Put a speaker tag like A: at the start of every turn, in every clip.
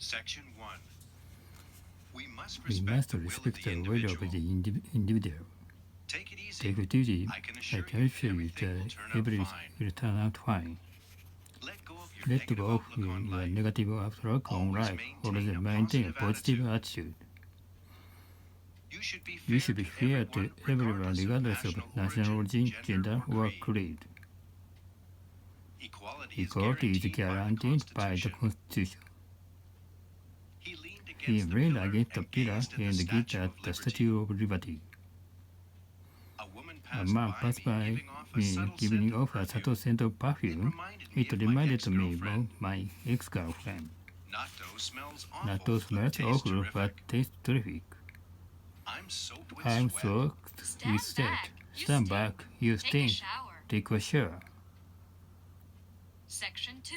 A: Section 1. We must
B: We
A: respect
B: must
A: the will of
B: respect
A: the
B: the will of
A: individual.
B: the individual.
A: Take it easy.
B: Take it easy.
A: I can
B: I
A: assure
B: can
A: you
B: assure you
A: everything will
B: that
A: turn out
B: everything
A: fine.
B: will turn out fine.
A: Let go of your
B: Let
A: negative
B: go of
A: outlook on
B: your
A: life.
B: negative outlook on
A: Always
B: life.
A: maintain
B: Always
A: a
B: maintain a
A: positive
B: positive attitude.
A: You should be
B: You
A: fair
B: should be
A: to
B: fair to everyone
A: regardless
B: regardless
A: of
B: of national origin, gender, or creed.
A: Equality is
B: guaranteed by the Constitution. He leaned against the pillar and gazed at the Statue of Liberty. A man passed by me giving off a subtle scent of perfume. It reminded me of my ex-girlfriend. Natto smells awful but tastes terrific. I'm soaked with sweat. Stand back, you stink. Take a shower.
C: Section 2.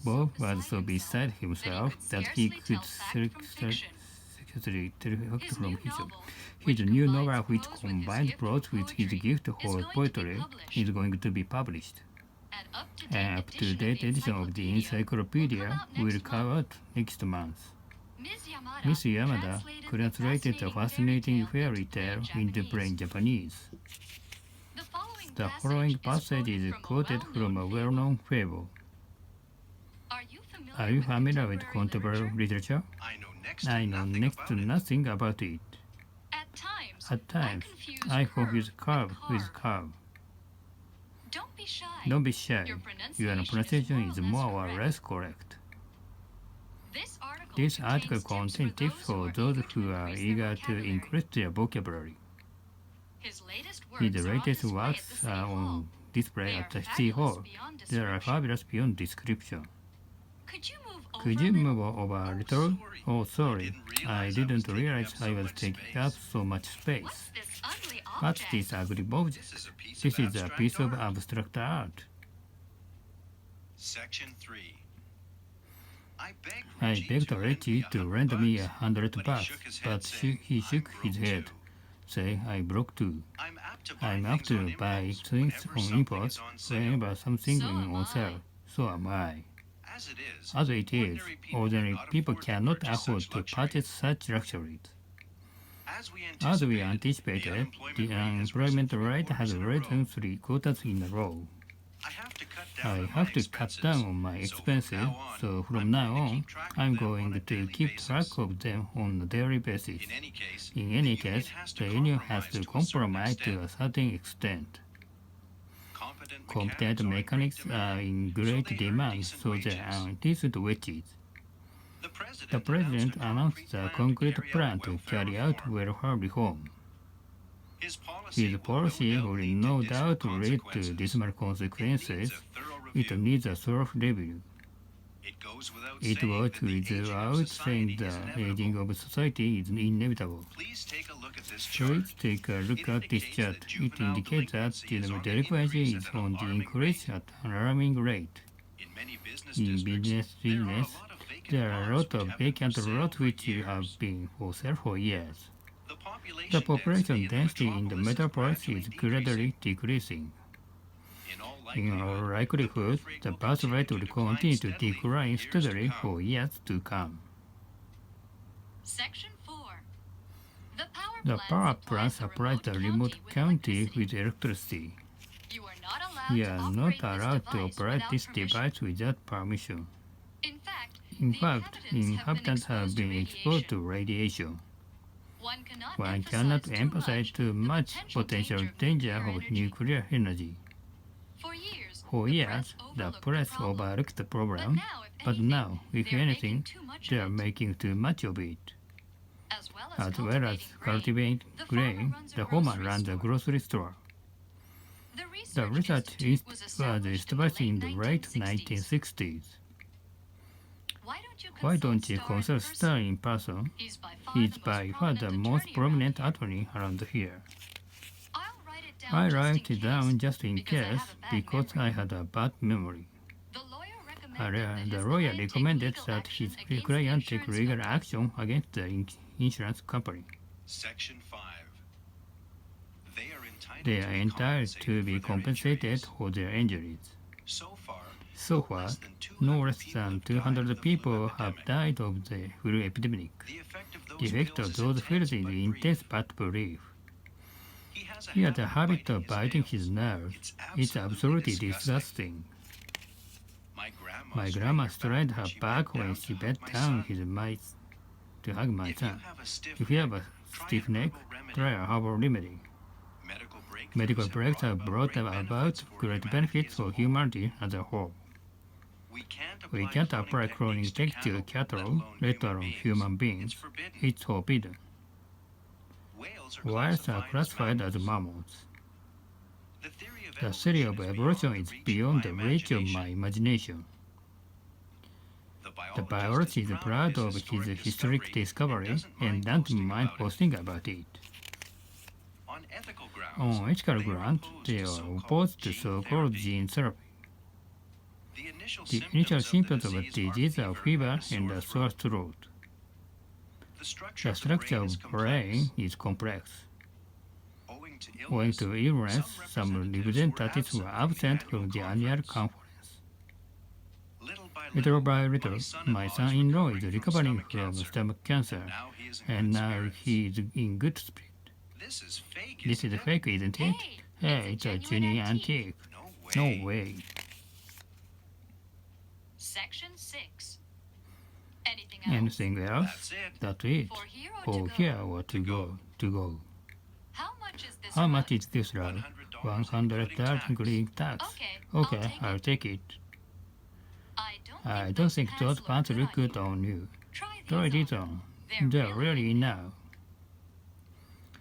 B: Bob was so beside himself that he could scarcely tell fact from fiction. His new novel, which combined prose with his gift for poetry, is going to be published. An up-to-date edition of the encyclopedia will come out next month. Miss Yamada translated a fascinating fairy tale into plain Japanese. The following passage is quoted from a well-known fable. Are you familiar with contemporary literature? I know next to nothing about it. At times, I confuse curve with curve. Don't be shy. Your pronunciation is more or less correct. This article contains tips for those who are eager to increase their vocabulary. His latest works are on display at the City Hall. They are fabulous beyond description. Could you move over a little? Oh, sorry. I didn't realize I was taking up so much space. What's this ugly object? This is a piece of abstract art.
A: Section 3.
B: I begged Reggie to lend me $100, but he shook his head, saying I broke too. I'm up to buy things on impulse whenever something is on sale. So am I. As it is, ordinary people cannot afford to purchase such luxuries. As we anticipated, the unemployment rate has risen 3 quarters in a row. I have to cut down on my expenses, so from now on, I'm going to keep track of them on a daily basis. In any case, the union has to compromise to a certain extent. Competent mechanics are in great demand, so there are decent wages. The President announced a concrete plan to carry out welfare reform. His policy will no doubt lead to dismal consequences. It needs a thorough review. It goes without saying the aging of society is inevitable. Please take a look at this chart. It indicates that the delinquency is on the increase at an alarming rate. In business, there are a lot of vacant lots which have been for sale for years. The population density in the metropolis is gradually decreasing. In all likelihood, the birth rate will continue to decline steadily for years to come.
C: Section 4.
B: The power plant supplies the remote county with electricity. You are not allowed to operate this device without permission. In fact, inhabitants have been exposed to radiation. One cannot emphasize too much potential danger of nuclear energy. For years, the press overlooked the problem, but now, if anything, they are making too much of it. As well as cultivating grain, the farmer runs a grocery store. The research was established in the late 1960s. Why don't you consult Stern in person? He is by far the most prominent attorney around here. I write it down just in case because I had a bad memory. The lawyer recommended that his client take legal action against the insurance company.
A: Section 5.
B: They are entitled to be compensated for their injuries. So far, no less than 200 people have died of the flu epidemic. The effect of those pills is intense but brief. He has a habit of biting his nails. It's absolutely disgusting. My grandma strained her back when she bent down his mice to hug my son. If you have a stiff neck, try a herbal remedy. Medical breaks have brought about great benefits for humanity as a whole. We can't apply cloning tech to cattle, let alone human beings. It's forbidden. Whales are classified as mammals. The theory of evolution is beyond the reach of my imagination. The biologist is proud of his historic discovery and doesn't mind posting about it. On ethical grounds, they are opposed to so-called gene therapy. The initial symptoms of a disease are fever and a sore throat. The structure of the brain is complex. Owing to illness, some representatives were absent from the annual conference. Little by little, my son-in-law is recovering from stomach cancer, and now he is in good spirit. This is fake, isn't it? Hey, it's a genuine antique. No way.
C: Section 6.
B: Anything else? That's it. For here or to go. How much is this route? 100 green tax. Okay, I'll take it. I don't think those pants look good on you. Try these on. They're really now.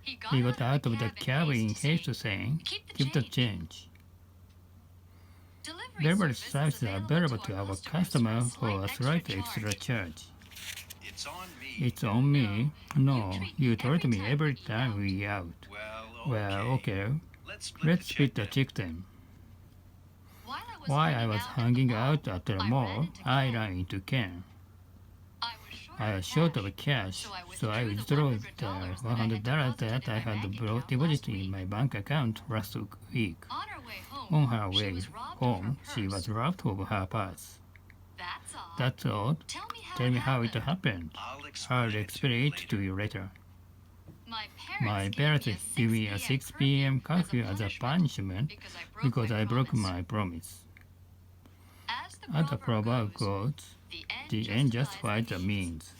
B: He got out of the cab in haste saying, "Keep the change." Delivery services are available to our customers for a slight extra charge. It's on me. No, you told me every time we out. Well, okay. Let's split the check then. While I was hanging out at the mall, I ran into Ken. I was short of cash, so I withdrew the $100 that I had deposited in my bank account last week. On her way home, she was robbed of her purse. That's odd. Tell me how it happened. I'll explain it to you later. My parents gave me a 6 p.m. curfew as a punishment because I broke my promise. As the proverb goes, the end justifies the means.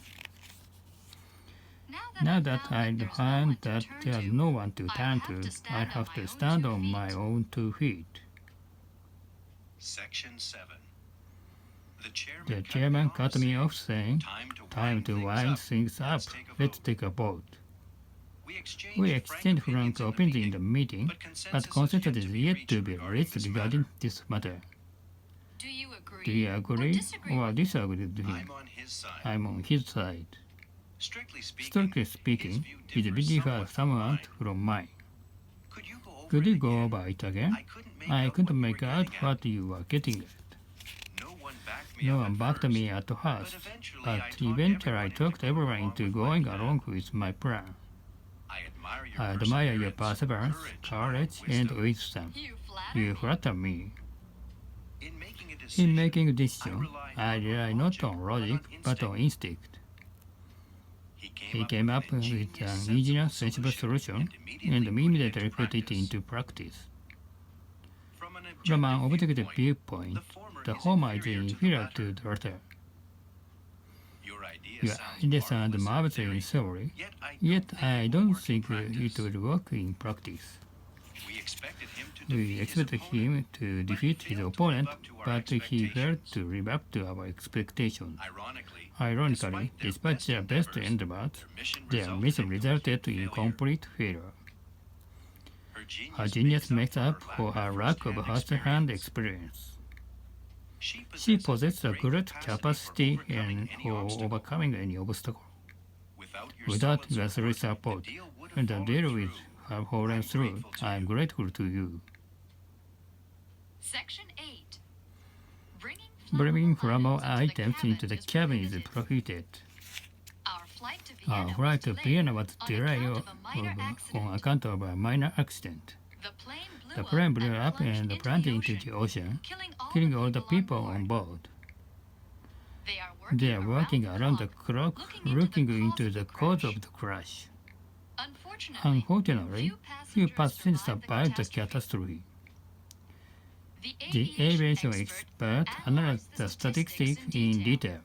B: Now that I find that there's no one to turn to, I have to stand on my own 2 feet.
A: Section 7.
B: The chairman cut me off saying, "Time to wind things up. Let's take a vote." We exchanged frank opinions in the meeting, but consensus is yet to be reached regarding this matter. Do you agree or disagree with him? I'm on his side. Strictly speaking, his belief is somewhat from mine. Could you go over it again? I couldn't make out what you were getting at. No one backed me at first, but eventually I talked everyone into going along with my plan. I admire your perseverance, courage, and wisdom. You flatter me. In making a decision, I rely not on logic, but on instinct. He came up with an ingenious, sensible solution, and immediately put it into practice. From an objective viewpoint, the former is inferior to the latter. Your idea sounds marvelous in theory, yet I don't think it will work in practice. We expected him to defeat his opponent, but he failed to live up to our expectations. Ironically, despite their best endeavors, their mission resulted in complete failure. Her genius makes up for her lack of first-hand experience. She possesses a great capacity for overcoming any obstacle. Without your support, the deal would have fallen through. I am grateful to you.
C: Section 8.
B: Bringing flammable items into the cabin is prohibited. Our flight to Vienna was delayed on account of a minor accident. The plane blew up and plunged into the ocean, killing all the people on board. They are working around the clock looking into the cause of the crash. Unfortunately, few passengers survived the catastrophe. The aviation expert analyzed the statistics in detail.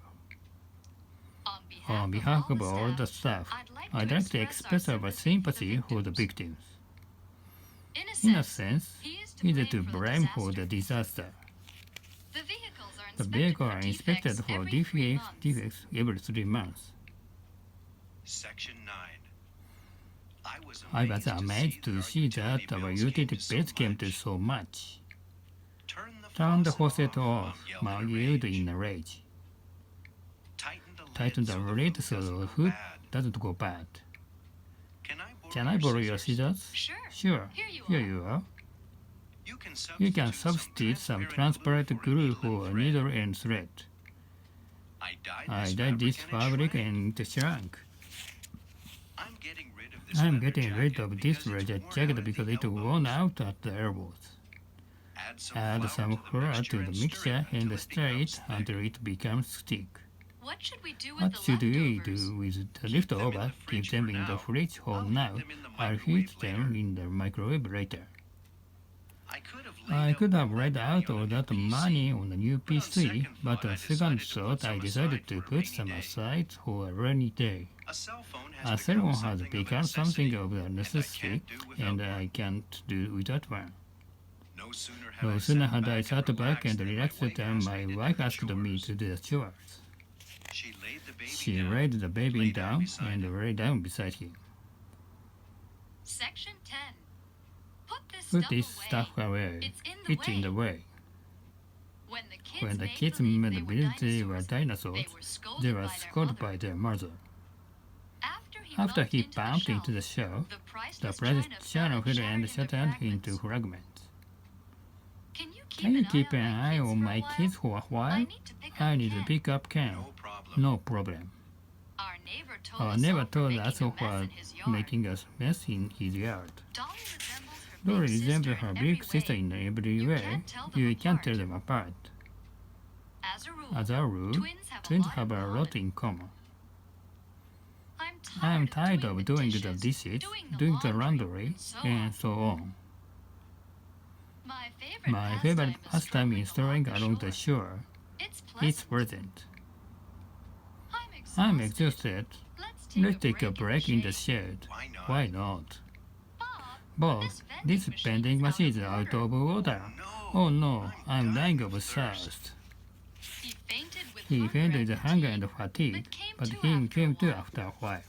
B: On behalf of all the staff, I'd like to express our sympathy for the victims. In a sense, he is to blame for the disaster. The vehicles are inspected for defects every 3 months.
A: Section 9.
B: I was amazed to see that our utility belts came to so much. Turn the faucet off, Mao yelled in a rage. Tighten the lid so the hood doesn't go bad. Can I borrow your scissors? Sure. Here you are. You can substitute some transparent glue for a needle and thread. I dyed this fabric and it shrunk. I'm getting rid of this leather jacket because it worn out at the elbows. Add some flour to the mixture and stir it until it becomes thick.
C: What should we do
B: What should we do with the leftover? Keep them in the fridge or now. I'll heat them in the microwave later. I could have laid out all that money on a new PC, but on second thought I decided to put some aside for a rainy day. A cell phone has become something of a necessity, and I can't do without one. No sooner had I sat back and relaxed than my wife asked me to do the chores. She laid the baby down and lay down beside him.
C: Section 10.
B: Put this stuff away. It's in the way. When the kids made believe they were dinosaurs, they were scolded by their mother. After he bumped into the shell, the priceless channel fell and shattered into fragments. Can you keep an eye on my kids for a while? I need to pick up Ken. No problem. Our neighbor told us was making a mess in his yard. Dolly resembles her big sister in every way. You can't tell them apart. As a rule, twins have a lot in common. I'm tired of doing the dishes, doing the laundry, and so on. My favorite pastime is strolling along the shore. It's pleasant. I'm exhausted. Let's take a break in the shed. Why not? Bob, this vending machine is out of water. Oh no, I'm dying of thirst. He fainted with hunger and fatigue, but he came to after a while.